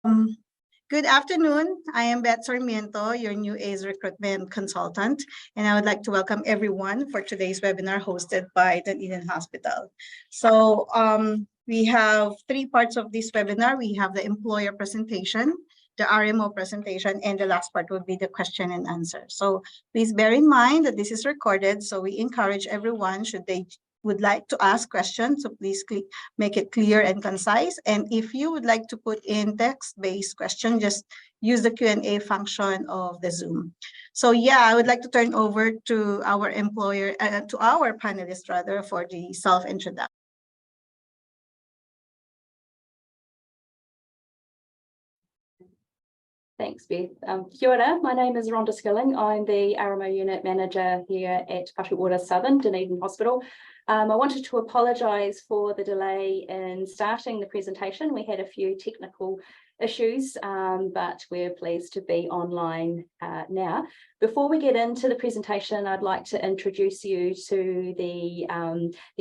Um, Good afternoon. I am Beth Sarmiento, your new ACE recruitment consultant, and I would like to welcome everyone for today's webinar hosted by Dunedin Hospital. So we have three parts of this webinar. We have the employer presentation, the RMO presentation, and the last part will be the question and answer. So please bear in mind that this is recorded, so we encourage everyone, should they would like to ask questions, so please make it clear and concise. And if you would like to put in text-based question, just use the Q&A function of the Zoom. So yeah, I would like to turn over to our to our panelists rather, for the self-introduction. Thanks, Beth. Kia ora, my name is Rhonda Skilling. I'm the RMO Unit Manager here at Whatuora Southern, Dunedin Hospital. I wanted to apologise for the delay in starting the presentation. We had a few technical issues, but we're pleased to be online now. Before we get into the presentation, I'd like to introduce you to the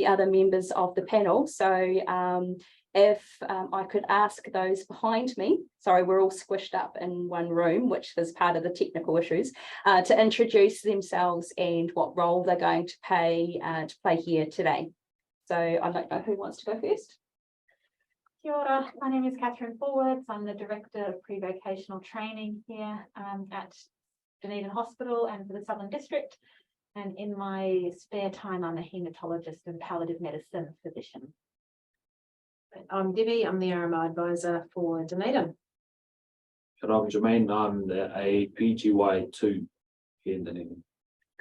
other members of the panel. So if I could ask those behind me, sorry, we're all squished up in one room, which is part of the technical issues, to introduce themselves and what role they're going to play here today. So I don't know who wants to go first. Kia ora, my name is Catherine Forwards. I'm the Director of Pre-Vocational Training here at Dunedin Hospital and for the Southern District. And in my spare time, I'm a haematologist and palliative medicine physician. I'm Debbie, I'm the RMO advisor for Dunedin. And I'm Jermaine, I'm a PGY2 here in Dunedin.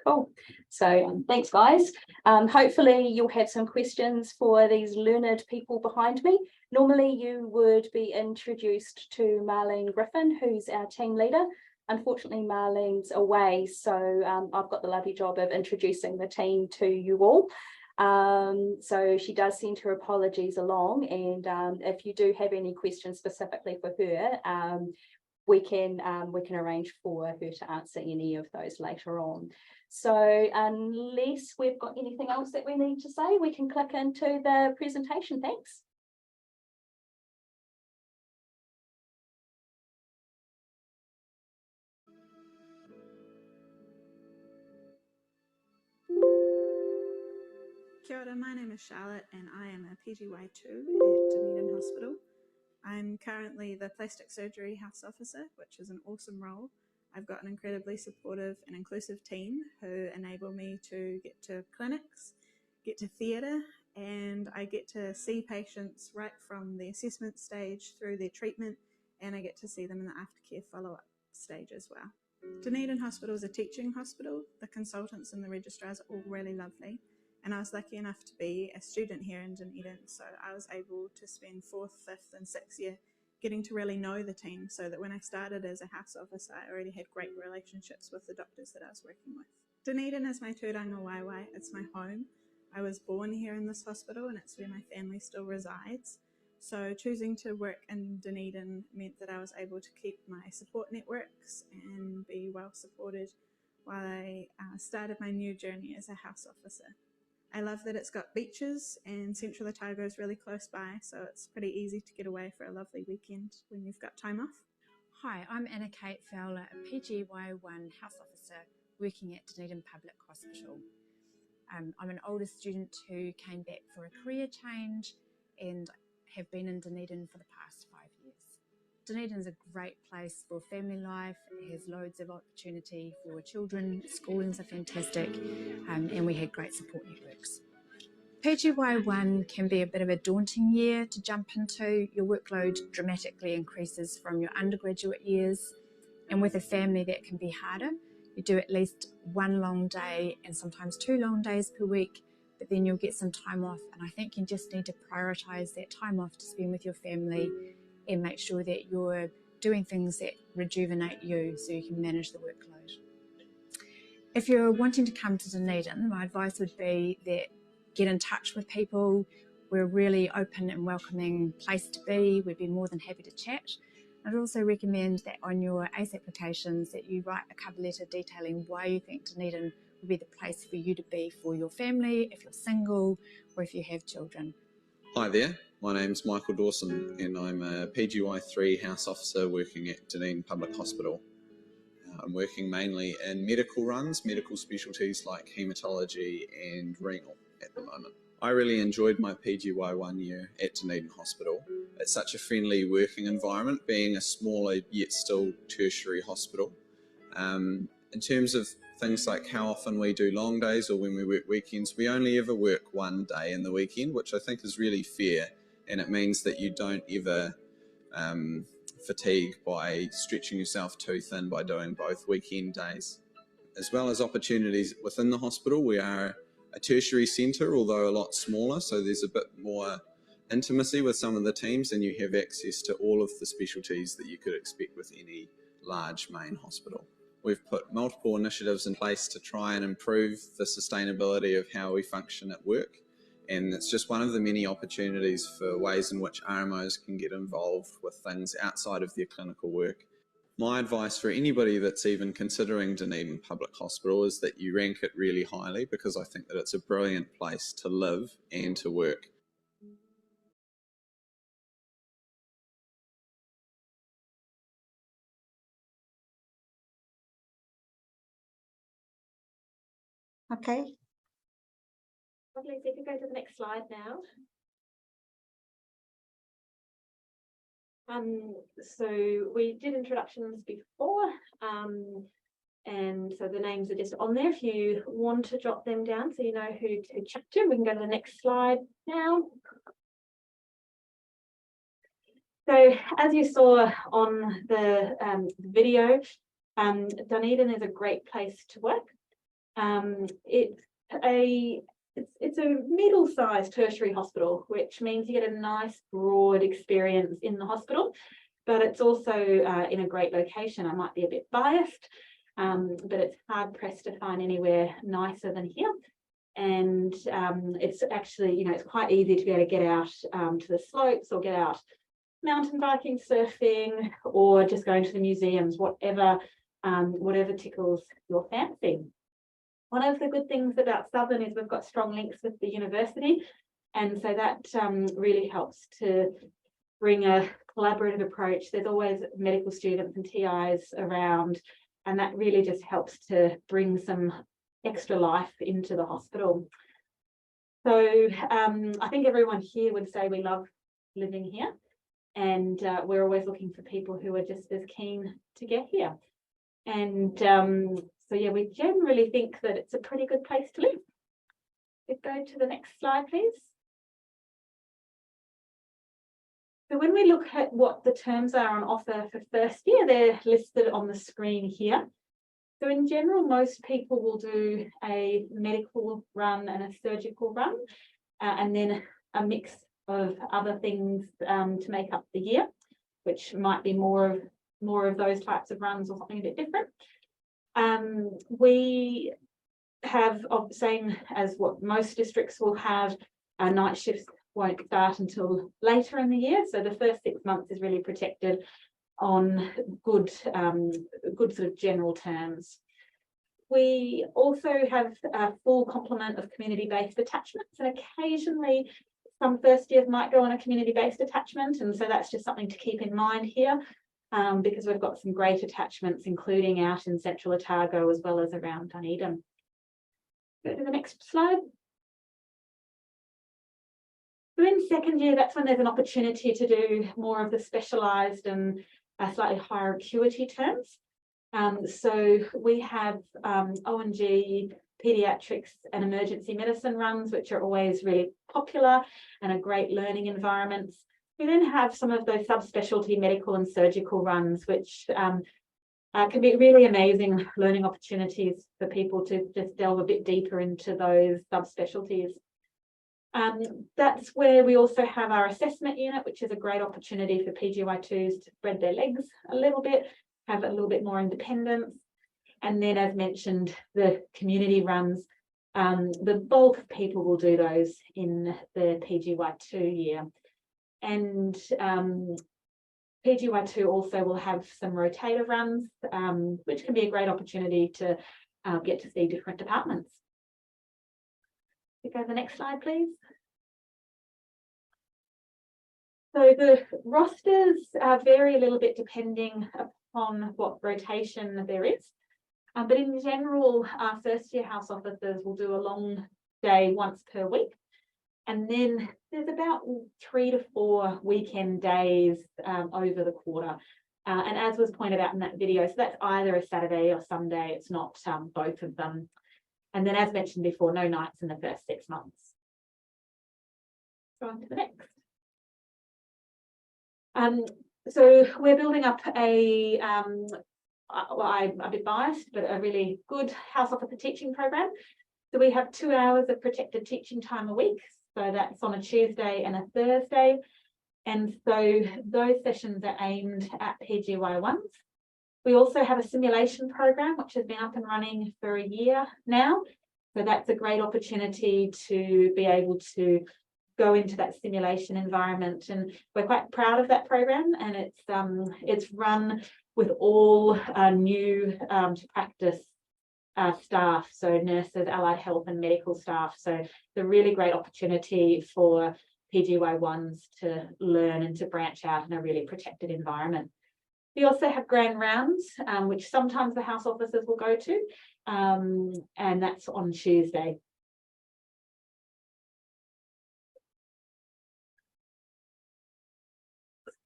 Cool. So thanks, guys. Hopefully you'll have some questions for these learned people behind me. Normally you would be introduced to Marlene Griffin, who's our team leader. Unfortunately, Marlene's away, so I've got the lovely job of introducing the team to you all. So she does send her apologies along, and if you do have any questions specifically for her, we can arrange for her to answer any of those later on. So unless we've got anything else that we need to say, we can click into the presentation. Thanks. Kia ora, my name is Charlotte and I am a PGY2 at Dunedin Hospital. I'm currently the plastic surgery house officer, which is an awesome role. I've got an incredibly supportive and inclusive team who enable me to get to clinics, get to theatre, and I get to see patients right from the assessment stage through their treatment, and I get to see them in the aftercare follow-up stage as well. Dunedin Hospital is a teaching hospital. The consultants and the registrars are all really lovely. And I was lucky enough to be a student here in Dunedin, so I was able to spend 4th, 5th and 6th year getting to really know the team, so that when I started as a house officer, I already had great relationships with the doctors that I was working with. Dunedin is my tūranga waiwai, it's my home. I was born here in this hospital and it's where my family still resides. So choosing to work in Dunedin meant that I was able to keep my support networks and be well supported while I started my new journey as a house officer. I love that it's got beaches and Central Otago is really close by, so it's pretty easy to get away for a lovely weekend when you've got time off. Hi, I'm Anna Kate Fowler, a PGY1 house officer working at Dunedin Public Hospital. I'm an older student who came back for a career change and have been in Dunedin for the past 5 years. Dunedin is a great place for family life. It has loads of opportunity for children. Schoolings are fantastic, and we had great support networks. PGY1 can be a bit of a daunting year to jump into. Your workload dramatically increases from your undergraduate years, and with a family that can be harder. You do at least one long day and sometimes 2 long days per week, but then you'll get some time off, and I think you just need to prioritise that time off to spend with your family and make sure that you're doing things that rejuvenate you so you can manage the workload. If you're wanting to come to Dunedin, my advice would be that get in touch with people. We're a really open and welcoming place to be. We'd be more than happy to chat. I'd also recommend that on your ACE applications that you write a cover letter detailing why you think Dunedin would be the place for you to be for your family, if you're single or if you have children. Hi there, my name's Michael Dawson and I'm a PGY3 house officer working at Dunedin Public Hospital. I'm working mainly in medical runs, medical specialties like haematology and renal at the moment. I really enjoyed my PGY 1 year at Dunedin Hospital. It's such a friendly working environment, being a smaller yet still tertiary hospital. In terms of things like how often we do long days or when we work weekends, we only ever work one day in the weekend, which I think is really fair, and it means that you don't ever fatigue by stretching yourself too thin by doing both weekend days. As well as opportunities within the hospital, we are a tertiary centre, although a lot smaller, so there's a bit more intimacy with some of the teams and you have access to all of the specialties that you could expect with any large main hospital. We've put multiple initiatives in place to try and improve the sustainability of how we function at work, and it's just one of the many opportunities for ways in which RMOs can get involved with things outside of their clinical work. My advice for anybody that's even considering Dunedin Public Hospital is that you rank it really highly, because I think that it's a brilliant place to live and to work. Okay, Lovely, so you can go to the next slide now. So we did introductions before, and so the names are just on there if you want to jot them down so you know who to chat to. We can go to the next slide now. So as you saw on the video, Dunedin is a great place to work. It's a middle-sized tertiary hospital, which means you get a nice broad experience in the hospital, but it's also in a great location. I might be a bit biased, but it's hard pressed to find anywhere nicer than here. And it's actually, it's quite easy to be able to get out to the slopes or get out mountain biking, surfing, or just going to the museums, whatever tickles your fancy. One of the good things about Southern is we've got strong links with the university, and so that really helps to bring a collaborative approach. There's always medical students and TIs around, and that really just helps to bring some extra life into the hospital. So I think everyone here would say we love living here, and we're always looking for people who are just as keen to get here. And so yeah, we generally think that it's a pretty good place to live. Let's go to the next slide, please. So when we look at what the terms are on offer for first year, they're listed on the screen here. So in general, most people will do a medical run and a surgical run, and then a mix of other things to make up the year, which might be more of those types of runs or something a bit different. We have, same as what most districts will have, night shifts won't start until later in the year. So the first 6 months is really protected on good sort of general terms. We also have a full complement of community-based attachments, and occasionally some first years might go on a community-based attachment, and so that's just something to keep in mind here. Because we've got some great attachments, including out in Central Otago as well as around Dunedin. Go to the next slide. So in second year, that's when there's an opportunity to do more of the specialised and slightly higher acuity terms. So we have O&G, paediatrics and emergency medicine runs, which are always really popular and a great learning environments. We then have some of those subspecialty medical and surgical runs, which can be really amazing learning opportunities for people to just delve a bit deeper into those subspecialties. That's where we also have our assessment unit, which is a great opportunity for PGY2s to spread their legs a little bit, have a little bit more independence. And then, as mentioned, the community runs, the bulk of people will do those in the PGY2 year. And PGY2 also will have some rotator runs, which can be a great opportunity to get to see different departments. We go to the next slide, please. So the rosters vary a little bit depending upon what rotation there is. But in general, our first year house officers will do a long day once per week. And then there's about 3 to 4 weekend days over the quarter. And as was pointed out in that video, so that's either a Saturday or Sunday. It's not both of them. And then as mentioned before, no nights in the first 6 months. Go on to the next. So we're building up a, well, I'm a bit biased, but a really good house officer teaching program. So we have 2 hours of protected teaching time a week. So that's on a Tuesday and a Thursday. And so those sessions are aimed at PGY1s. We also have a simulation program, which has been up and running for a year now. So that's a great opportunity to be able to go into that simulation environment, and we're quite proud of that program. And it's run with all new to practice staff, so nurses, allied health and medical staff. So it's a really great opportunity for PGY1s to learn and to branch out in a really protected environment. We also have grand rounds, which sometimes the house officers will go to, and that's on Tuesday.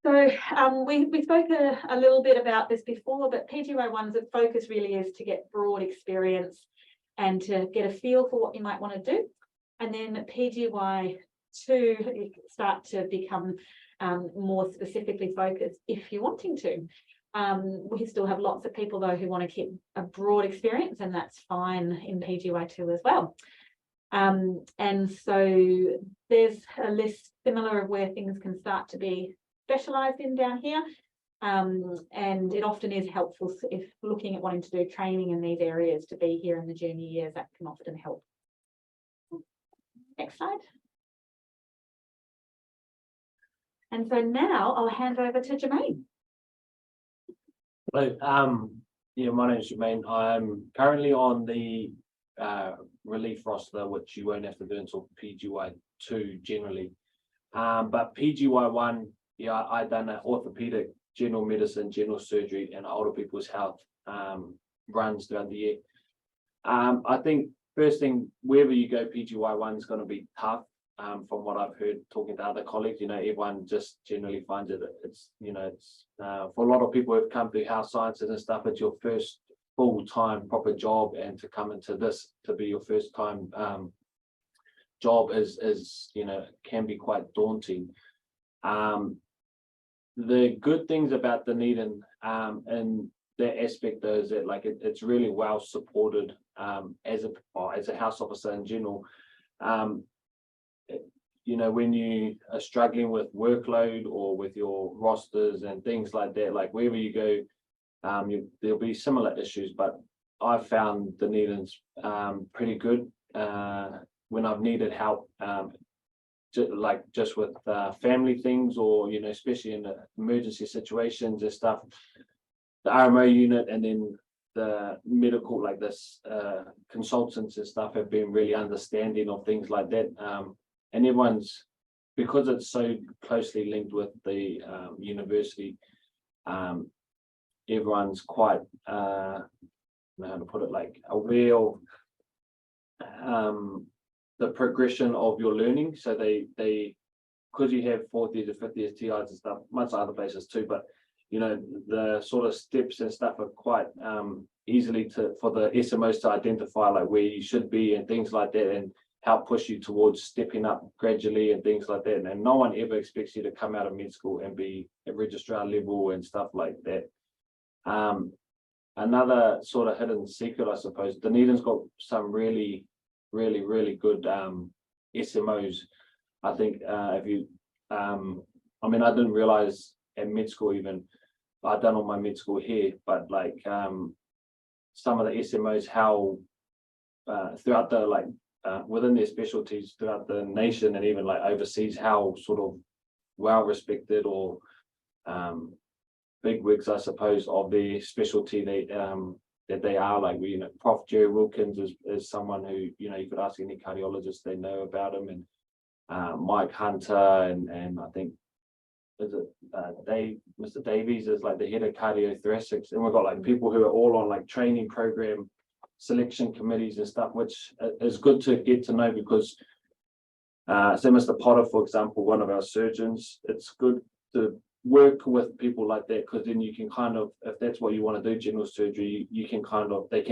So we spoke a little bit about this before, but PGY1's focus really is to get broad experience and to get a feel for what you might want to do. And then PGY2, you start to become more specifically focused if you're wanting to. We still have lots of people though who want to keep a broad experience, and that's fine in PGY2 as well. And so there's a list similar of where things can start to be specialised in down here, and it often is helpful if looking at wanting to do training in these areas to be here in the junior years. That can often help. Next slide. And so now I'll hand over to Jermaine. Hello, yeah, my name is Jermaine. I'm currently on the relief roster, which you won't have to do until PGY2 generally. But PGY1, yeah, I've done an orthopedic, general medicine, general surgery, and older people's health runs throughout the year. I think first thing, wherever you go, PGY1 is going to be tough. From what I've heard talking to other colleagues, everyone just generally finds it. It's for a lot of people who've come through health sciences and stuff, it's your first full-time proper job, and to come into this to be your first time job is can be quite daunting. The good things about Dunedin and that aspect though is that it's really well supported as a house officer in general. When you are struggling with workload or with your rosters and things like that, like wherever you go, there'll be similar issues, but I've found Dunedin's pretty good when I've needed help, just with family things, or especially in emergency situations and stuff. The RMO unit and then the medical, like this consultants and stuff, have been really understanding of things like that. And everyone's, because it's so closely linked with the university, everyone's quite I don't know how to put it, like aware of the progression of your learning. So they because you have 40th to 50th TIs and stuff, much other places too, but the sort of steps and stuff are quite easily for the SMOs to identify, like where you should be and things like that, and help push you towards stepping up gradually and things like that. And no one ever expects you to come out of med school and be at registrar level and stuff like that. Another sort of hidden secret, I suppose, Dunedin's got some really good SMOs. I think if you I mean, I didn't realize at med school, even I've done all my med school here, but like some of the SMOs, how throughout the within their specialties throughout the nation and even like overseas, how sort of well respected or big wigs, I suppose, of their specialty that they are. Like Prof. Jerry Wilkins is someone who you could ask any cardiologist, they know about him, and Mike Hunter and I think is it Mr. Davies is like the head of cardiothoracics, and we've got like people who are all on like training program selection committees and stuff, which is good to get to know, because so Mr. Potter, for example, one of our surgeons, it's good to work with people like that, because then you can kind of, if that's what you want to do, general surgery, you can kind of, they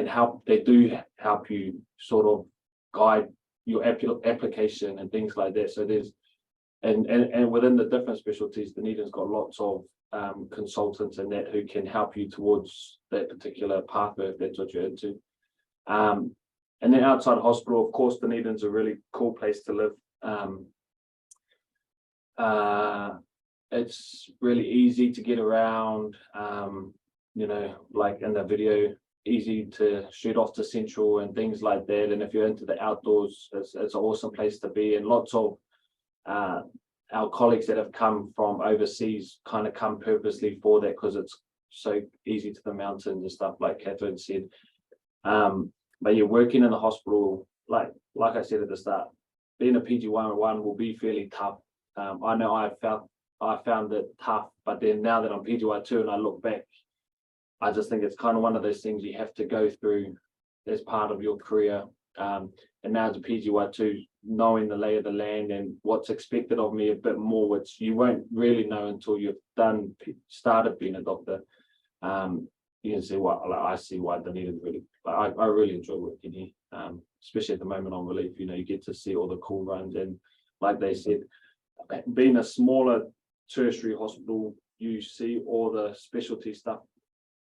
do help you sort of guide your application and things like that. So there's and within the different specialties, Dunedin's got lots of consultants and that who can help you towards that particular pathway if that's what you're into. And then outside hospital, of course, Dunedin's a really cool place to live. It's really easy to get around, you know, like in the video, easy to shoot off to Central and things like that. And if you're into the outdoors, it's an awesome place to be. And lots of our colleagues that have come from overseas kind of come purposely for that, because it's so easy to the mountains and stuff, like Catherine said. But you're working in the hospital, like I said at the start, being a PG1 will be fairly tough. I know I found it tough, but then now that I'm PGY2 and I look back, I just think it's kind of one of those things you have to go through as part of your career. And now as a PGY2, knowing the lay of the land and what's expected of me a bit more, which you won't really know until you've started being a doctor. You can see why, like, I see why Dunedin really, like, I really enjoy working here, especially at the moment on relief. You know, you get to see all the cool runs, and like they said, being a smaller tertiary hospital, you see all the specialty stuff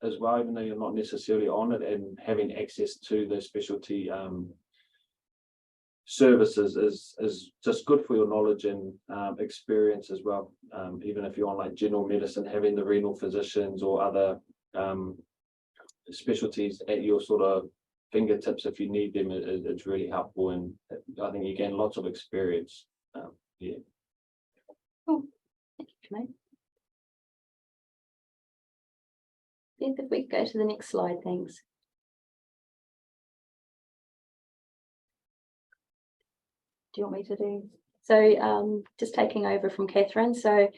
as well, even though you're not necessarily on it, and having access to the specialty services is just good for your knowledge and experience as well. Even if you're on like general medicine, having the renal physicians or other specialties at your sort of fingertips if you need them, it's really helpful, and I think you gain lots of experience. Yeah. Cool. Thank you, Jermaine. If we go to the next slide, thanks. Do you want me to do? So just taking over from Catherine. So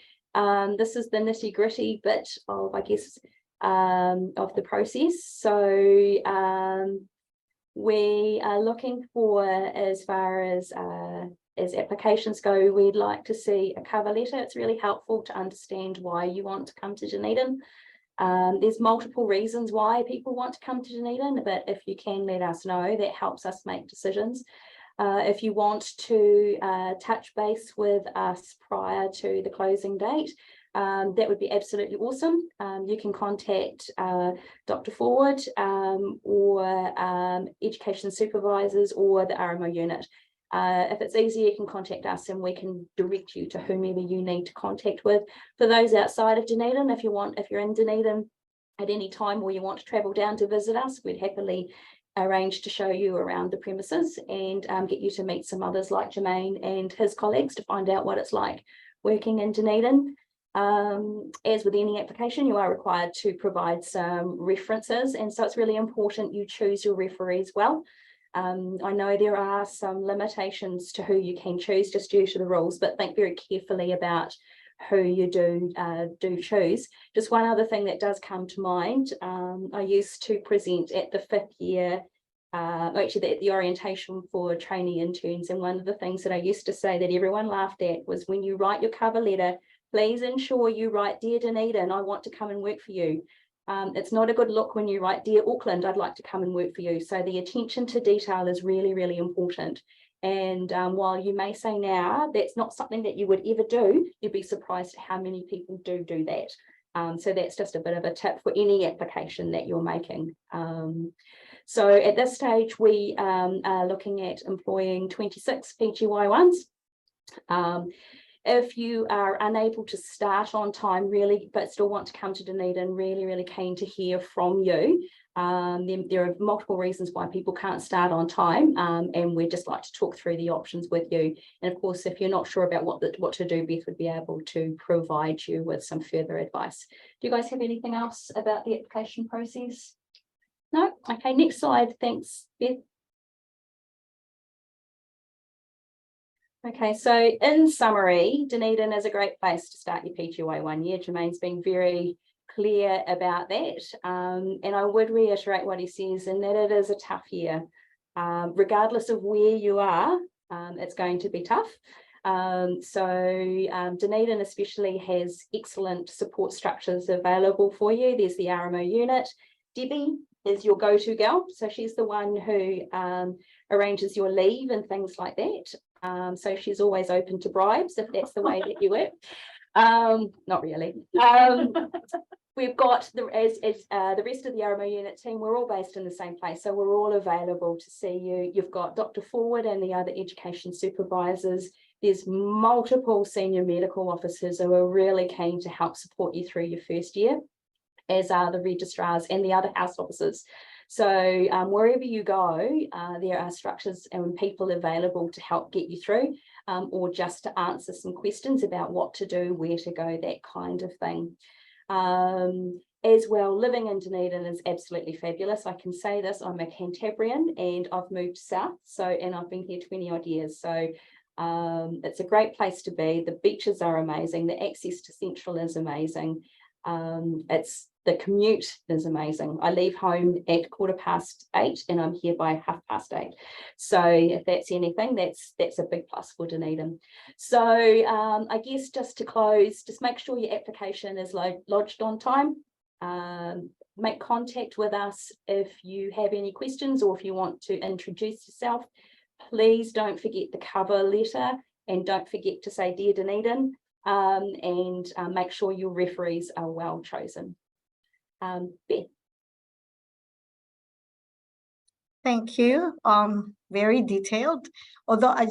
this is the nitty-gritty bit of, I guess, of the process. So we are looking for, as far as applications go, we'd like to see a cover letter. It's really helpful to understand why you want to come to Dunedin. There's multiple reasons why people want to come to Dunedin, but if you can let us know, that helps us make decisions. If you want to touch base with us prior to the closing date, that would be absolutely awesome. You can contact Dr. Forward or education supervisors or the RMO unit. If it's easier, you can contact us and we can direct you to whomever you need to contact with. For those outside of Dunedin, if you're in Dunedin at any time or you want to travel down to visit us, we'd happily arrange to show you around the premises and get you to meet some others like Jermaine and his colleagues to find out what it's like working in Dunedin. As with any application, you are required to provide some references, and so it's really important you choose your referees well. I know there are some limitations to who you can choose just due to the rules, but think very carefully about who you do choose. Just one other thing that does come to mind, I used to present at the 5th year, actually the orientation for trainee interns, and one of the things that I used to say that everyone laughed at was, when you write your cover letter, please ensure you write, "Dear Dunedin, I want to come and work for you." It's not a good look when you write, "Dear Auckland, I'd like to come and work for you." So the attention to detail is really, really important. And while you may say now that's not something that you would ever do, you'd be surprised at how many people do that. So that's just a bit of a tip for any application that you're making. So at this stage, we are looking at employing 26 PGY1s. If you are unable to start on time, really, but still want to come to Dunedin, really, really keen to hear from you. There are multiple reasons why people can't start on time, and we'd just like to talk through the options with you. And of course, if you're not sure about what to do, Beth would be able to provide you with some further advice. Do you guys have anything else about the application process? No? Okay, next slide. Thanks, Beth. Okay, so in summary, Dunedin is a great place to start your PGY 1 year. Jermaine's been very clear about that. And I would reiterate what he says in that it is a tough year. Regardless of where you are, it's going to be tough. Dunedin especially has excellent support structures available for you. There's the RMO unit. Debbie is your go-to gal. So she's the one who arranges your leave and things like that. So she's always open to bribes if that's the way that you work. Not really. We've got the rest of the RMO unit team. We're all based in the same place, so we're all available to see you. You've got Dr. Forward and the other education supervisors. There's multiple senior medical officers who are really keen to help support you through your first year, as are the registrars and the other house officers. So wherever you go, there are structures and people available to help get you through, or just to answer some questions about what to do, where to go, that kind of thing. As well, living in Dunedin is absolutely fabulous. I can say this, I'm a Cantabrian and I've moved south, and I've been here 20 odd years. So it's a great place to be. The beaches are amazing. The access to Central is amazing. The commute is amazing. I leave home at 8:15 and I'm here by 8:30. So if that's anything, that's a big plus for Dunedin. So I guess just to close, just make sure your application is lodged on time. Make contact with us if you have any questions or if you want to introduce yourself. Please don't forget the cover letter and don't forget to say Dear Dunedin, and make sure your referees are well chosen. Beth. Thank you. Very detailed. Although I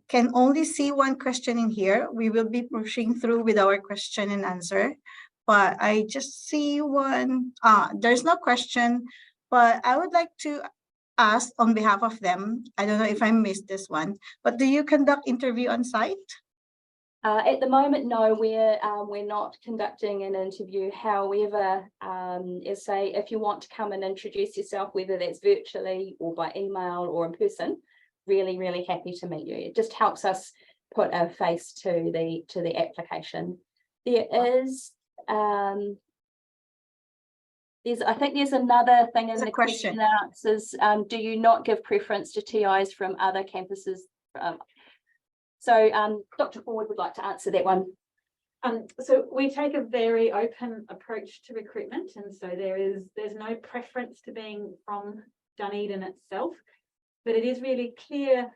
can only see one question in here. We will be pushing through with our question and answer, but I just see one. There's no question, but I would like to ask on behalf of them. I don't know if I missed this one, but do you conduct interview on site? At the moment, no, we're not conducting an interview. However, if you want to come and introduce yourself, whether that's virtually or by email or in person, really, really happy to meet you. It just helps us put a face to the application. There is, I think there's another thing in the question and answers. Do you not give preference to TIs from other campuses? So Dr. Forward would like to answer that one. So we take a very open approach to recruitment, and so there's no preference to being from Dunedin itself, but it is really clear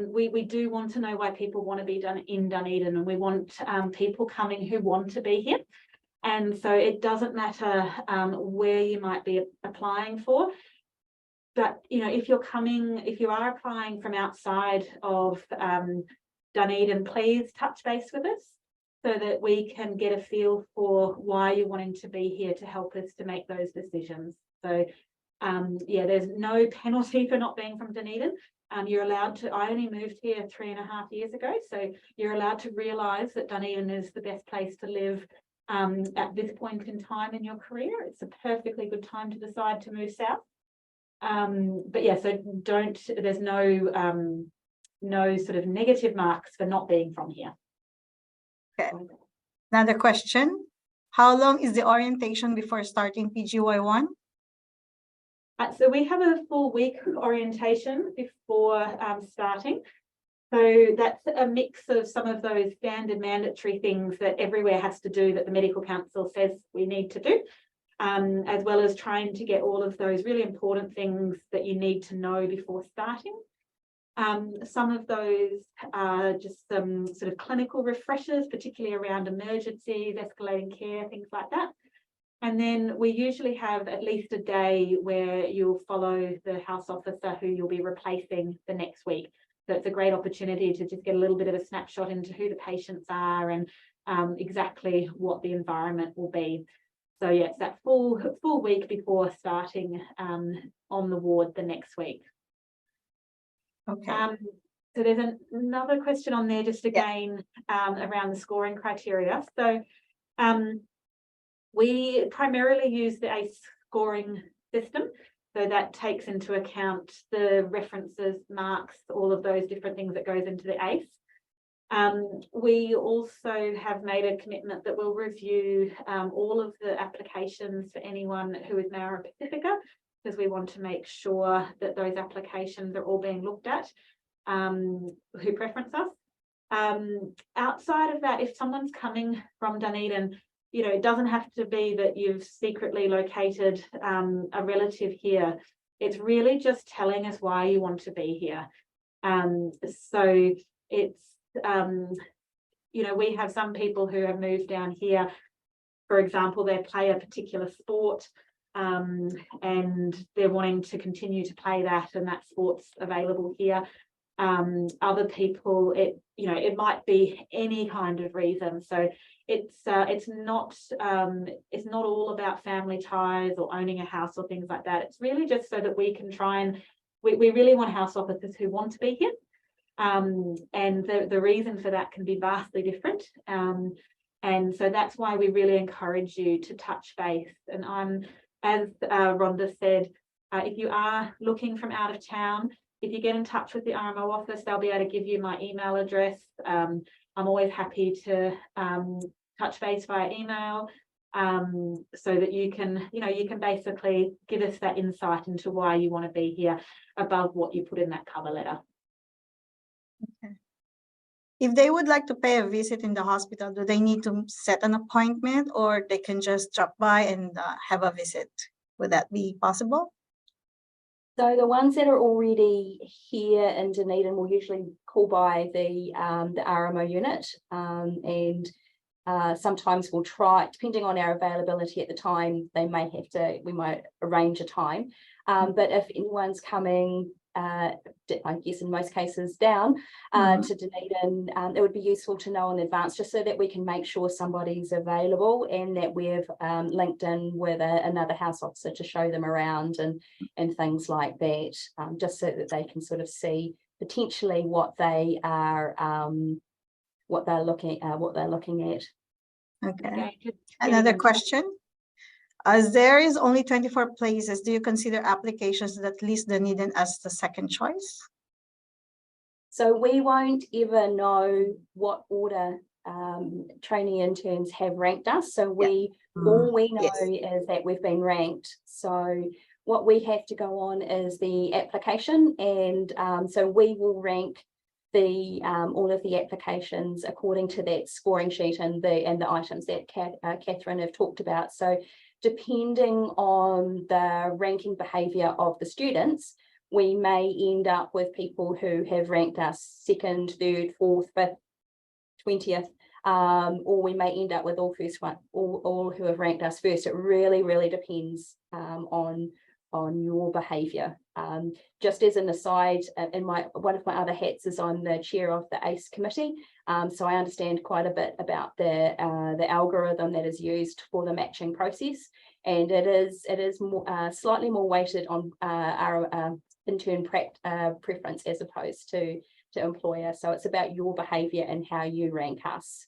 we do want to know why people want to be in Dunedin, and we want people coming who want to be here. And so it doesn't matter where you might be applying for, but if you are applying from outside of Dunedin, please touch base with us so that we can get a feel for why you're wanting to be here to help us to make those decisions. So yeah, there's no penalty for not being from Dunedin. You're allowed to, I only moved here 3.5 years ago, so you're allowed to realise that Dunedin is the best place to live at this point in time in your career. It's a perfectly good time to decide to move south. But yeah, so there's no sort of negative marks for not being from here. Okay. Another question. How long is the orientation before starting PGY1? So we have a full week orientation before starting. So that's a mix of some of those standard mandatory things that everywhere has to do that the Medical Council says we need to do, as well as trying to get all of those really important things that you need to know before starting. Some of those are just some sort of clinical refreshers, particularly around emergencies, escalating care, things like that. And then we usually have at least a day where you'll follow the house officer who you'll be replacing the next week. So it's a great opportunity to just get a little bit of a snapshot into who the patients are and exactly what the environment will be. So yeah, it's that full week before starting on the ward the next week. Okay. So there's another question on there just again around the scoring criteria. So we primarily use the ACE scoring system. So that takes into account the references, marks, all of those different things that goes into the ACE. We also have made a commitment that we'll review all of the applications for anyone who is Maori Pacifica, because we want to make sure that those applications are all being looked at, who preference us. Outside of that, if someone's coming from Dunedin, you know, it doesn't have to be that you've secretly located a relative here. It's really just telling us why you want to be here. So it's, you know, we have some people who have moved down here. For example, they play a particular sport and they're wanting to continue to play that, and that sport's available here. Other people, you know, it might be any kind of reason. So it's not all about family ties or owning a house or things like that. It's really just so that we can try and we really want house officers who want to be here. And the reason for that can be vastly different. And so that's why we really encourage you to touch base. And as Rhonda said, if you are looking from out of town, if you get in touch with the RMO office, they'll be able to give you my email address. I'm always happy to touch base via email, so that you can, you know, you can basically give us that insight into why you want to be here above what you put in that cover letter. Okay. If they would like to pay a visit in the hospital, do they need to set an appointment, or they can just drop by and have a visit? Would that be possible? So the ones that are already here in Dunedin will usually call by the RMO unit, and sometimes we'll try, depending on our availability at the time, we might arrange a time. But if anyone's coming, I guess in most cases down to Dunedin, it would be useful to know in advance, just so that we can make sure somebody's available and that we've linked in with another house officer to show them around and things like that, just so that they can sort of see potentially what they are what they're looking at. Okay. Another question. As there is only 24 places, do you consider applications that list Dunedin as the second choice? So we won't ever know what order trainee interns have ranked us. So all we know is that we've been ranked. So what we have to go on is the application, and so we will rank all of the applications according to that scoring sheet and the items that Catherine have talked about. So depending on the ranking behaviour of the students, we may end up with people who have ranked us 2nd, 3rd, 4th, 5th, 20th, or we may end up with all who have ranked us first. It really, really depends on your behaviour. Just as an aside, one of my other hats is I'm the chair of the ACE committee, so I understand quite a bit about the algorithm that is used for the matching process, and it is more, slightly more weighted on our intern preference as opposed to employer. So it's about your behaviour and how you rank us.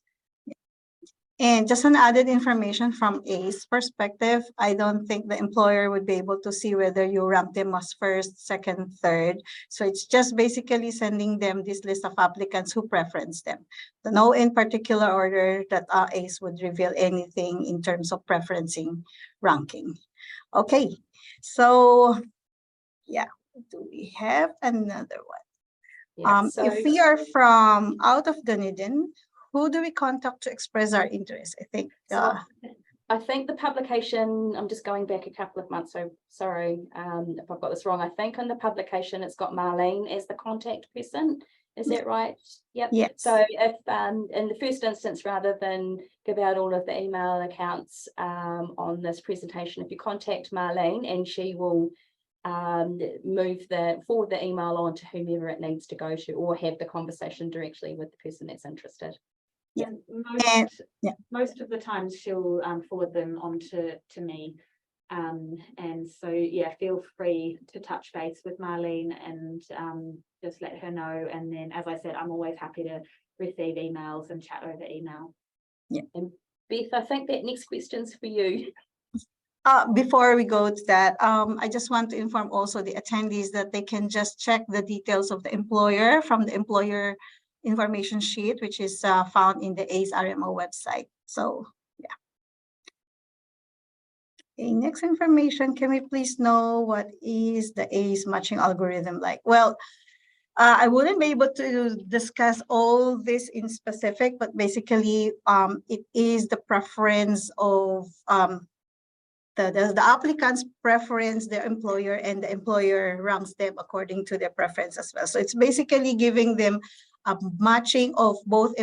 And just an added information from ACE perspective, I don't think the employer would be able to see whether you rank them as 1st, 2nd, 3rd. So it's just basically sending them this list of applicants who preference them. No in particular order that ACE would reveal anything in terms of preferencing ranking. Okay, so yeah, do we have another one? Yeah, so if we are from out of Dunedin, who do we contact to express our interest? I think I think the publication, I'm just going back a couple of months, so sorry if I've got this wrong. I think in the publication it's got Marlene as the contact person. Is that right? Yep. Yes. So if in the first instance, rather than give out all of the email accounts on this presentation, if you contact Marlene, and she will forward the email on to whomever it needs to go to, or have the conversation directly with the person that's interested. Yeah. Most of the times she'll forward them on to me, and so yeah, feel free to touch base with Marlene and just let her know, and then, as I said, I'm always happy to receive emails and chat over email. Yeah. And Beth, I think that next question's for you. Before we go to that, I just want to inform also the attendees that they can just check the details of the employer from the employer information sheet, which is found in the ACE RMO website. So, yeah. Okay, next information, can we please know what is the ACE matching algorithm like? Well, I wouldn't be able to discuss all this in specific, but basically it is the preference of the applicant's preference, their employer, and the employer ranks them according to their preference as well. So it's basically giving them a matching of both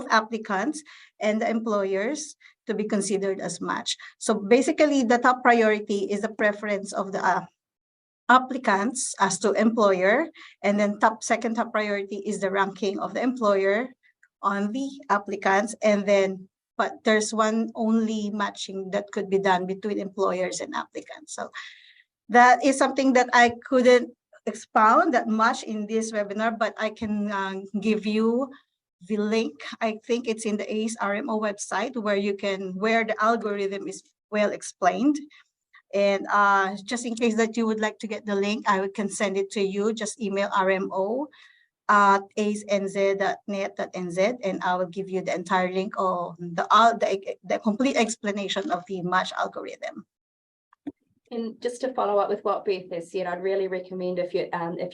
applicants and the employers to be considered as match. So basically the top priority is the preference of the applicants as to employer, and then second top priority is the ranking of the employer on the applicants, and then but there's one only matching that could be done between employers and applicants. So that is something that I couldn't expound that much in this webinar, but I can give you the link. I think it's in the ACE RMO website where the algorithm is well explained. And just in case that you would like to get the link, I can send it to you. Just email rmo@acenz.net.nz, and I will give you the entire link of the complete explanation of the match algorithm. And just to follow up with what Beth has said, I'd really recommend if you're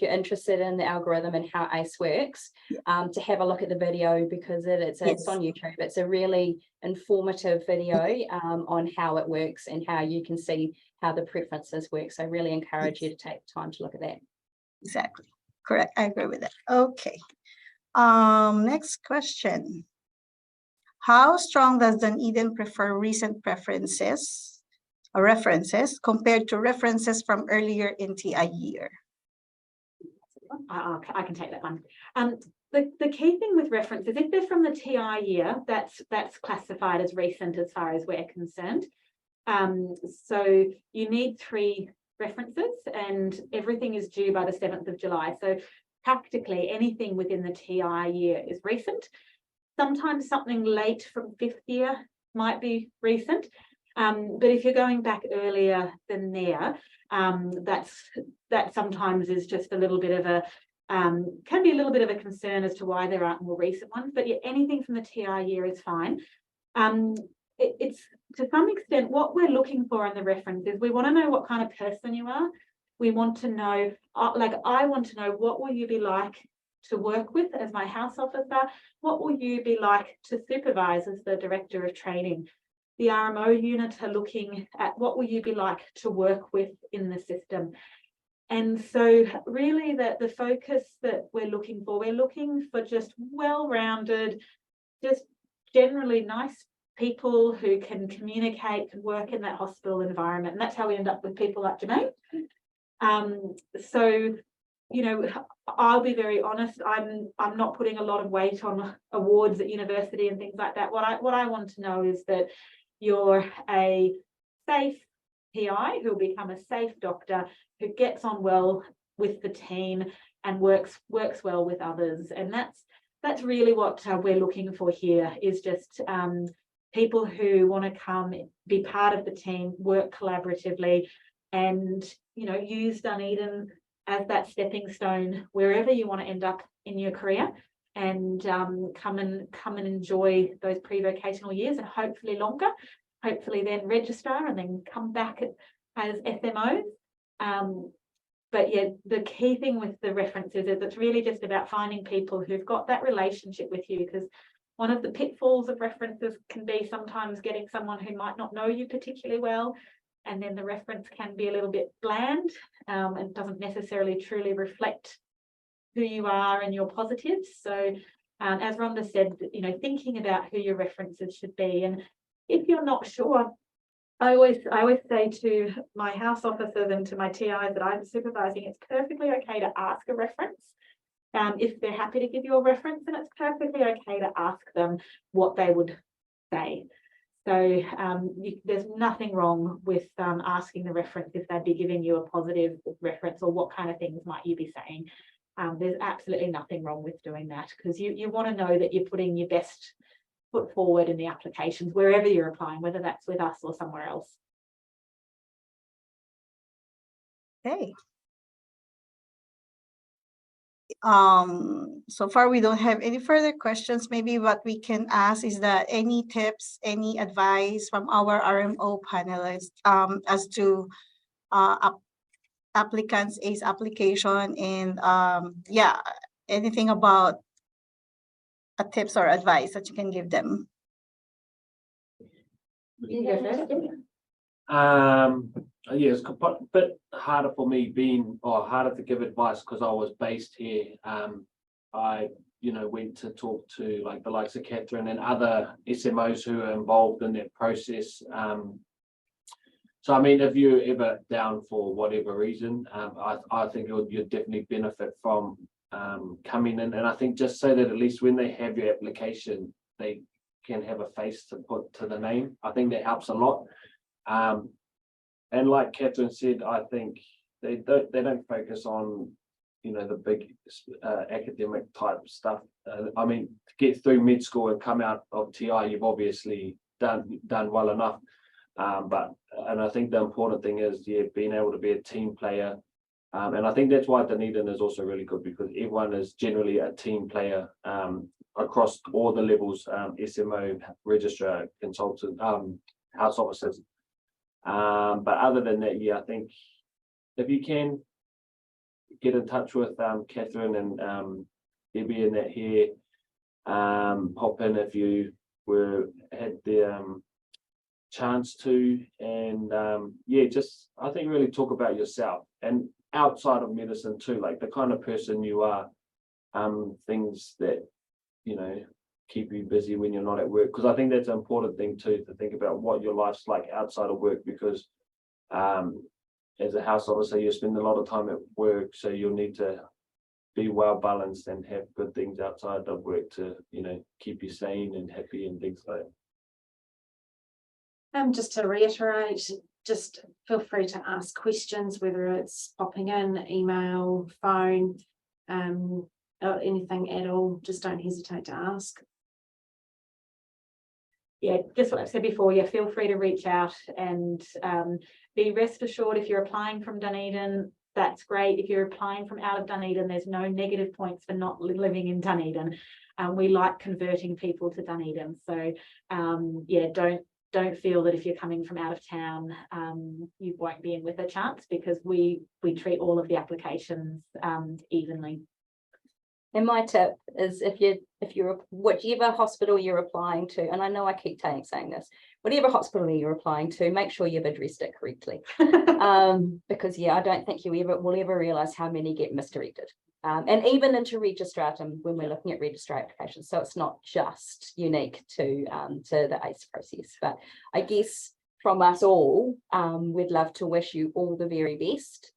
interested in the algorithm and how ACE works, to have a look at the video, because it's on YouTube. It's a really informative video on how it works and how you can see how the preferences work. So I really encourage you to take time to look at that. Exactly. Correct. I agree with that. Okay. Next question. How strong does Dunedin prefer recent preferences or references compared to references from earlier in TI year? I can take that one. The key thing with references, if they're from the TI year, that's classified as recent as far as we're concerned. So you need 3 references, and everything is due by the 7th of July. So practically anything within the TI year is recent. Sometimes something late from 5th year might be recent. But if you're going back earlier than there, that sometimes is just a little bit of a can be a little bit of a concern as to why there aren't more recent ones. But yeah, anything from the TI year is fine. It's to some extent what we're looking for in the reference is we want to know what kind of person you are. We want to know, I want to know, what will you be like to work with as my house officer? What will you be like to supervise as the director of training? The RMO unit are looking at what will you be like to work with in the system. And so really the focus that we're looking for just well-rounded, just generally nice people who can communicate, can work in that hospital environment. And that's how we end up with people like Jermaine. So, you know, I'll be very honest, I'm not putting a lot of weight on awards at university and things like that. What I want to know is that you're a safe PI who'll become a safe doctor, who gets on well with the team and works well with others. And that's really what we're looking for here, is just people who want to come, be part of the team, work collaboratively, and, you know, use Dunedin as that stepping stone wherever you want to end up in your career, and come and enjoy those pre-vocational years, and hopefully longer, hopefully then register and then come back as SMOs. But yeah, the key thing with the references is it's really just about finding people who've got that relationship with you, because one of the pitfalls of references can be sometimes getting someone who might not know you particularly well, and then the reference can be a little bit bland and doesn't necessarily truly reflect who you are and your positives. So as Rhonda said, you know, thinking about who your references should be. And if you're not sure, I always say to my house officers and to my TIs that I'm supervising, it's perfectly okay to ask a reference. If they're happy to give you a reference, then it's perfectly okay to ask them what they would say. So there's nothing wrong with asking the reference if they'd be giving you a positive reference, or what kind of things might you be saying. There's absolutely nothing wrong with doing that, because you want to know that you're putting your best foot forward in the applications wherever you're applying, whether that's with us or somewhere else. Okay. So far we don't have any further questions. Maybe what we can ask is that any tips, any advice from our RMO panelists as to applicants' ACE application, and yeah, anything about a tips or advice that you can give them. Yeah, it's a bit harder for me harder to give advice because I was based here. I went to talk to like the likes of Catherine and other SMOs who are involved in that process. So I mean, if you're ever down for whatever reason, I think you'd definitely benefit from coming in, and I think just so that at least when they have your application, they can have a face to put to the name. I think that helps a lot. And like Catherine said, I think they don't focus on the big academic type stuff. I mean, to get through med school and come out of TI, you've obviously done well enough. And I think the important thing is being able to be a team player. And I think that's why Dunedin is also really good, because everyone is generally a team player across all the levels, SMO, registrar, consultant, house officers. But other than that, I think if you can get in touch with Catherine and Debbie in that here, pop in if you had the chance to, and just I think really talk about yourself and outside of medicine too, like the kind of person you are, things that keep you busy when you're not at work, because I think that's an important thing too, to think about what your life's like outside of work, because as a house officer you spend a lot of time at work, so you'll need to be well balanced and have good things outside of work to keep you sane and happy and things like that. Just to reiterate, just feel free to ask questions, whether it's popping in, email, phone, or anything at all. Just don't hesitate to ask. Yeah, just what I said before, feel free to reach out, and be rest assured, if you're applying from Dunedin, that's great. If you're applying from out of Dunedin, there's no negative points for not living in Dunedin. We like converting people to Dunedin. So don't feel that if you're coming from out of town, you won't be in with a chance, because we treat all of the applications evenly. And my tip is, if you're whichever hospital you're applying to, and I know I keep saying this, whatever hospital you're applying to, make sure you've addressed it correctly. Because I don't think you will ever realise how many get misdirected. And even into registratum when we're looking at registrar applications. So it's not just unique to the ACE process. But I guess from us all, we'd love to wish you all the very best.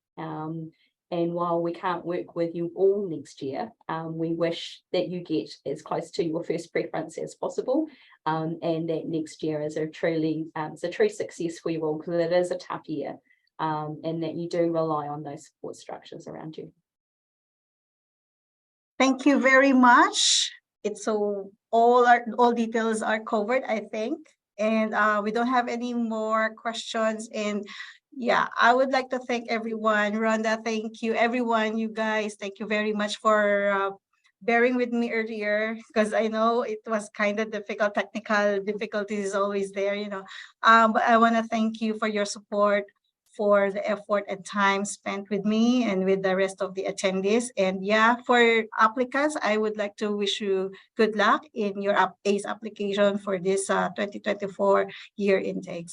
And while we can't work with you all next year, we wish that you get as close to your first preference as possible, and that next year is a true success for you all, because it is a tough year, and that you do rely on those support structures around you. Thank you very much. It's all details are covered, I think, and we don't have any more questions. And I would like to thank everyone. Rhonda, thank you. Everyone, you guys, thank you very much for bearing with me earlier, because I know it was kind of difficult. Technical difficulties is always there, but I want to thank you for your support, for the effort and time spent with me and with the rest of the attendees. And for applicants, I would like to wish you good luck in your ACE application for this 2024 year intakes.